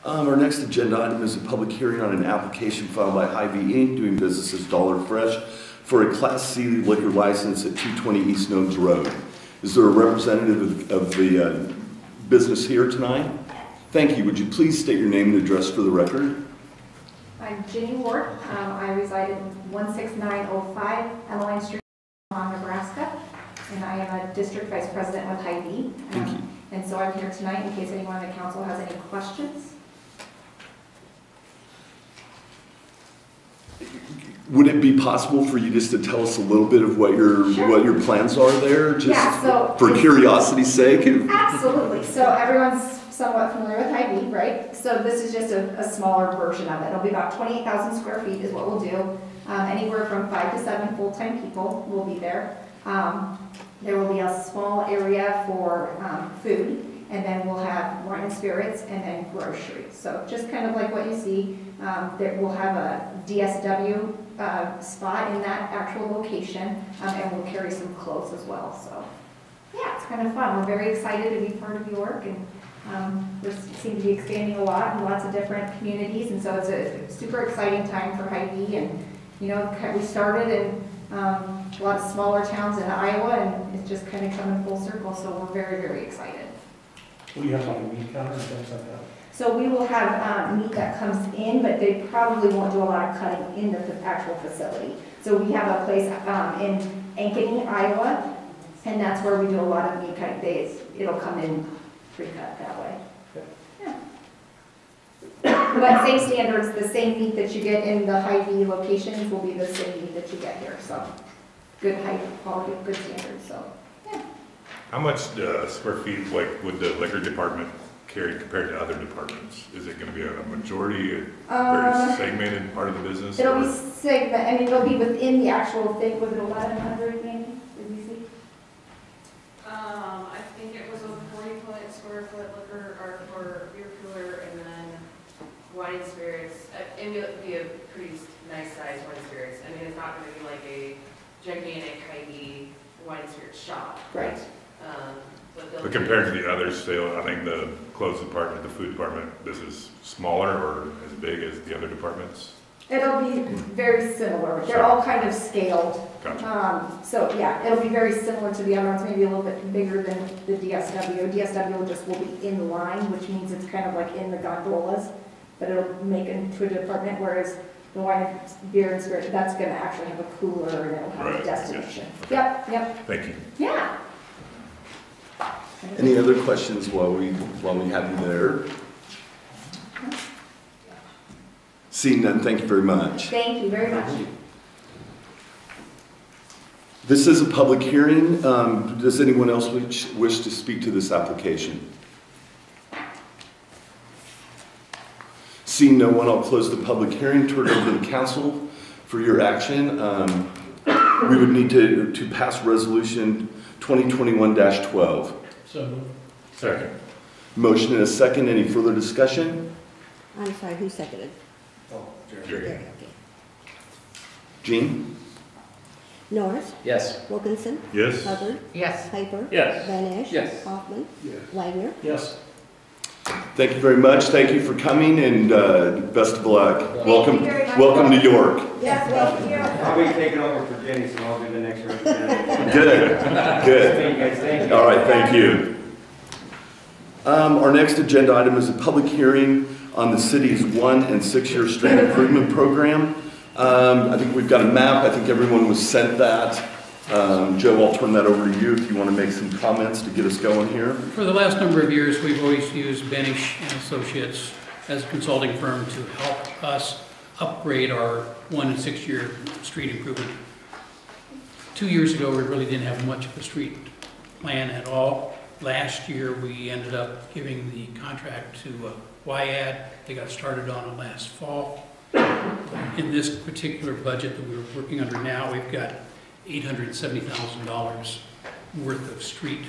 Our next agenda item is a public hearing on an application filed by Hy-Vee Inc. doing business as Dollar Fresh for a Class C liquor license at 220 East Nones Road. Is there a representative of the business here tonight? Thank you. Would you please state your name and address for the record? I'm Ginny Ward. I reside in 16905 Emmeline Street, Nebraska, and I am a district vice president with Hy-Vee. Thank you. And so I'm here tonight in case anyone on the council has any questions. Would it be possible for you just to tell us a little bit of what your plans are there, just so for curiosity's sake? Absolutely. So everyone's somewhat familiar with Hy-Vee, right? So this is just a smaller version of it. It'll be about 28,000 square feet is what we'll do. Anywhere from 5 to 7 full-time people will be there. There will be a small area for food, and then we'll have wine and spirits, and then groceries. So just kind of like what you see, we'll have a DSW spot in that actual location, and we'll carry some clothes as well. So yeah, it's kind of fun. We're very excited to be part of York, and we seem to be expanding a lot in lots of different communities, and so it's a super exciting time for Hy-Vee. And you know, we started in a lot of smaller towns in Iowa, and it's just kind of coming full circle. So we're very, very excited. Will you have like a meat counter and things like that? So we will have meat that comes in, but they probably won't do a lot of cutting in the actual facility. So we have a place in Ankeny, Iowa, and that's where we do a lot of meat cutting days. It'll come in pre-cut that way. Yeah. But same standards, the same meat that you get in the Hy-Vee locations will be the same meat that you get here. So good high quality, good standards. So yeah. How much square feet would the liquor department carry compared to other departments? Is it going to be a majority, very segmented part of the business? It'll be segmented. I mean, it'll be within the actual thing. Was it 1,100 maybe? Did we see? I think it was a 40 square foot liquor or for beer cooler, and then wine and spirits. It would be a pretty nice size wine and spirits. I mean, it's not going to be like a gigantic Hy-Vee wine and spirits shop. Right. But compared to the others, I think the clothes department, the food department, this is smaller or as big as the other departments? It'll be very similar. They're all kind of scaled. Gotcha. So yeah, it'll be very similar to the other ones, maybe a little bit bigger than the DSW. DSW just will be in line, which means it's kind of like in the gondolas, but it'll make it into a department, whereas the wine, beer, and spirit, that's going to actually have a cooler and it'll have a destination. Yeah. Yep. Thank you. Yeah. Any other questions while we have you there? Seeing none, thank you very much. Thank you very much. This is a public hearing. Does anyone else wish to speak to this application? Seeing no one, I'll close the public hearing, turn it over to the council for your action. We would need to pass resolution 2021-12. So moved. Second. Motion and a second. Any further discussion? I'm sorry, who seconded? Oh, Jerry. Okay. Jean? Norris? Yes. Wilkinson? Yes. Hubbard? Yes. Piper? Yes. Van Esch? Yes. Hoffman? Yes. Wagner? Yes. Thank you very much. Thank you for coming, and best of luck. Thank you very much. Welcome to York. Yes, thank you. I'll be taking over for Jenny, so I'll be the next representative. Good. Good. Thank you guys. Thank you. All right, thank you. Our next agenda item is a public hearing on the city's 1- and 6-year street improvement program. I think we've got a map. I think everyone was sent that. Joe, I'll turn that over to you if you want to make some comments to get us going here. For the last number of years, we've always used Benish and Associates as a consulting firm to help us upgrade our 1- and 6-year street improvement. 2 years ago, we really didn't have much of a street plan at all. Last year, we ended up giving the contract to WIAD. They got started on it last fall. In this particular budget that we're working under now, we've got $870,000 worth of street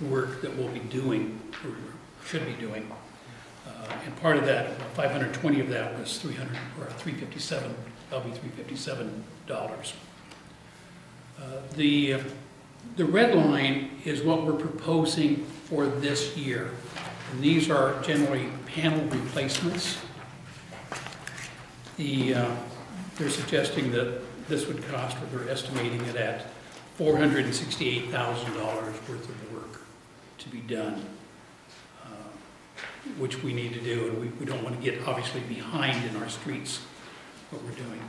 work that we'll be doing, or should be doing. And part of that, 520 of that was $357. That'll be $357. The red line is what we're proposing for this year. And these are generally panel replacements. They're suggesting that this would cost, or they're estimating it at $468,000 worth of work to be done, which we need to do, and we don't want to get obviously behind in our streets, what we're doing.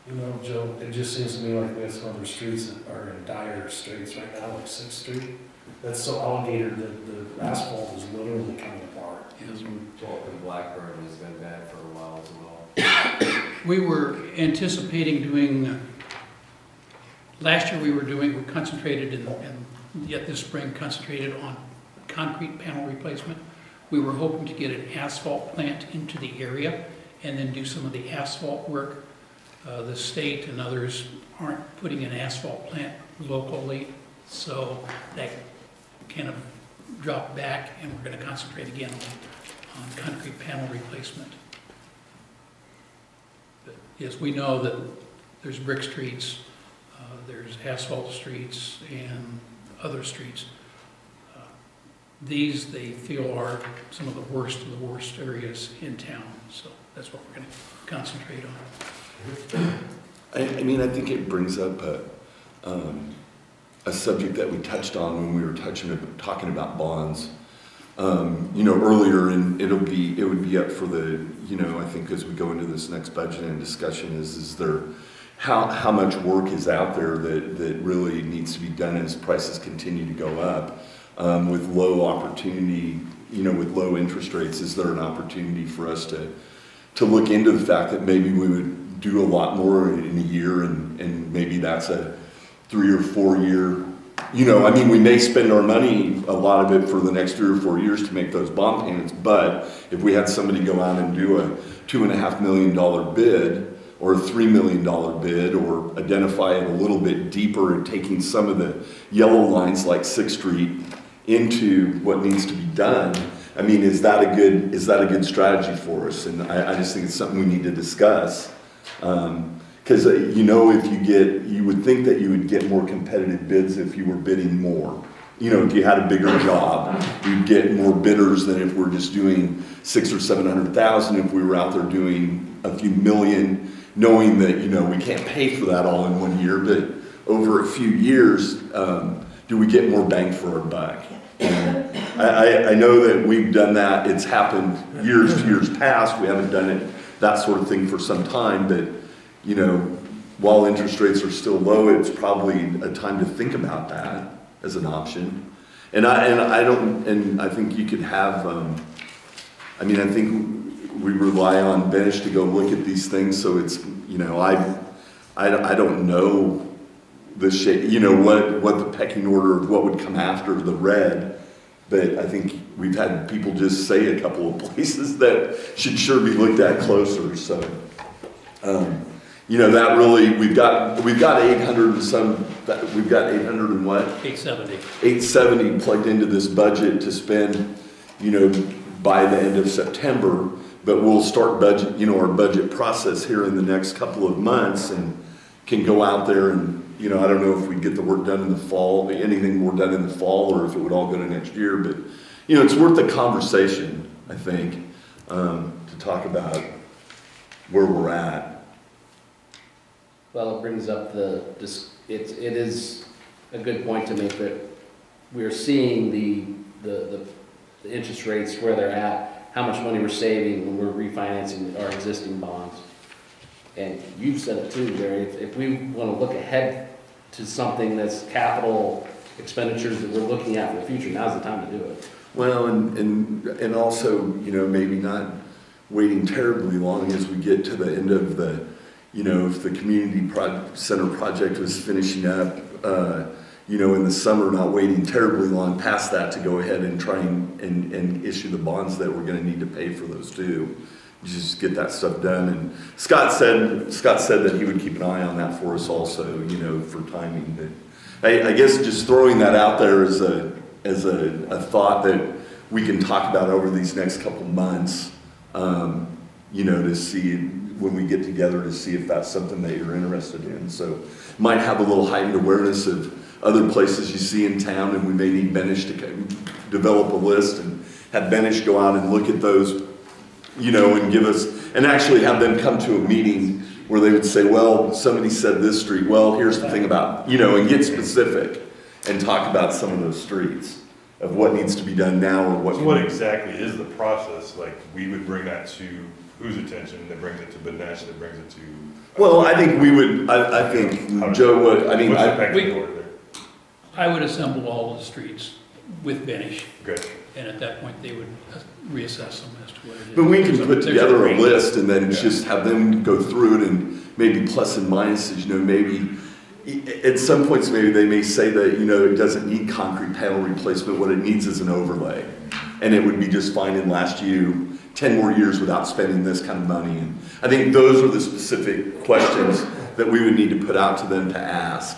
You know, Joe, it just seems to me like we have some other streets that are in dire straits right now, like 6th Street. That's so alligator that the asphalt is literally coming apart. Yes. And Blackburn has been bad for a while as well. We were anticipating doing, last year we concentrated and yet this spring concentrated on concrete panel replacement. We were hoping to get an asphalt plant into the area and then do some of the asphalt work. The state and others aren't putting an asphalt plant locally, so that kind of dropped back, and we're going to concentrate again on concrete panel replacement. But yes, we know that there's brick streets, there's asphalt streets, and other streets. These, they feel, are some of the worst areas in town, so that's what we're going to concentrate on. I mean, I think it brings up a subject that we touched on when we were talking about bonds. You know, earlier, and it would be up for the, you know, I think as we go into this next budget and discussion is there, how much work is out there that really needs to be done as prices continue to go up, with low opportunity, you know, with low interest rates. Is there an opportunity for us to look into the fact that maybe we would do a lot more in a year, and maybe that's a 3 or 4 year, you know, I mean, we may spend our money, a lot of it, for the next 3 or 4 years to make those bond payments, but if we had somebody go out and do a $2.5 million bid or a $3 million bid, or identify it a little bit deeper and taking some of the yellow lines like 6th Street into what needs to be done, I mean, is that a good strategy for us? And I just think it's something we need to discuss. Because you know, you would think that you would get more competitive bids if you were bidding more. You know, if you had a bigger job, you'd get more bidders than if we're just doing 600,000 or 700,000. If we were out there doing a few million, knowing that, you know, we can't pay for that all in 1 year, but over a few years, do we get more bang for our buck? And I know that we've done that. It's happened years past. We haven't done it, that sort of thing, for some time, but, you know, while interest rates are still low, it's probably a time to think about that as an option. And I think you could have, I mean, I think we rely on Benish to go look at these things, so it's, you know, I don't know the shape, you know, what the pecking order of what would come after the red, but I think we've had people just say a couple of places that should sure be looked at closer. So, you know, that really, we've got 800 and some, we've got 800 and what? 870. 870 plugged into this budget to spend, you know, by the end of September, but we'll start budget, you know, our budget process here in the next couple of months, and can go out there and, you know, I don't know if we get the work done in the fall, anything more done in the fall, or if it would all go to next year, but, you know, it's worth the conversation, I think, to talk about where we're at. Well, it brings up it is a good point to make that we're seeing the interest rates where they're at, how much money we're saving when we're refinancing our existing bonds. And you've said it too, Jerry, if we want to look ahead to something that's capital expenditures that we're looking at for the future, now's the time to do it. Well, and also, you know, maybe not waiting terribly long as we get to the end of the, you know, if the community center project was finishing up, you know, in the summer, not waiting terribly long past that to go ahead and try and issue the bonds that we're going to need to pay for those too. Just get that stuff done. And Scott said that he would keep an eye on that for us also, you know, for timing. But I guess just throwing that out there as a thought that we can talk about over these next couple months, you know, to see when we get together, to see if that's something that you're interested in. So might have a little heightened awareness of other places you see in town, and we may need Benish to develop a list and have Benish go out and look at those, you know, and give us, and actually have them come to a meeting where they would say, well, somebody said this street, well, here's the thing about, you know, and get specific and talk about some of those streets of what needs to be done now or what. So what exactly is the process? Like, we would bring that to whose attention, that brings it to Benesh, that brings it to? Well, I think we would, I think Joe would, I mean, What's the I, pecking order there? I would assemble all of the streets with Benish, Okay. and at that point, they would reassess them as to what it is. but we can So put there's together a range. list and then Yeah. just have them go through it and maybe plus and minuses, you know, maybe at some points, maybe they may say that, you know, it doesn't need concrete panel replacement, what it needs is an overlay. And it would be just fine and last you 10 more years without spending this kind of money. And I think those are the specific questions that we would need to put out to them to ask.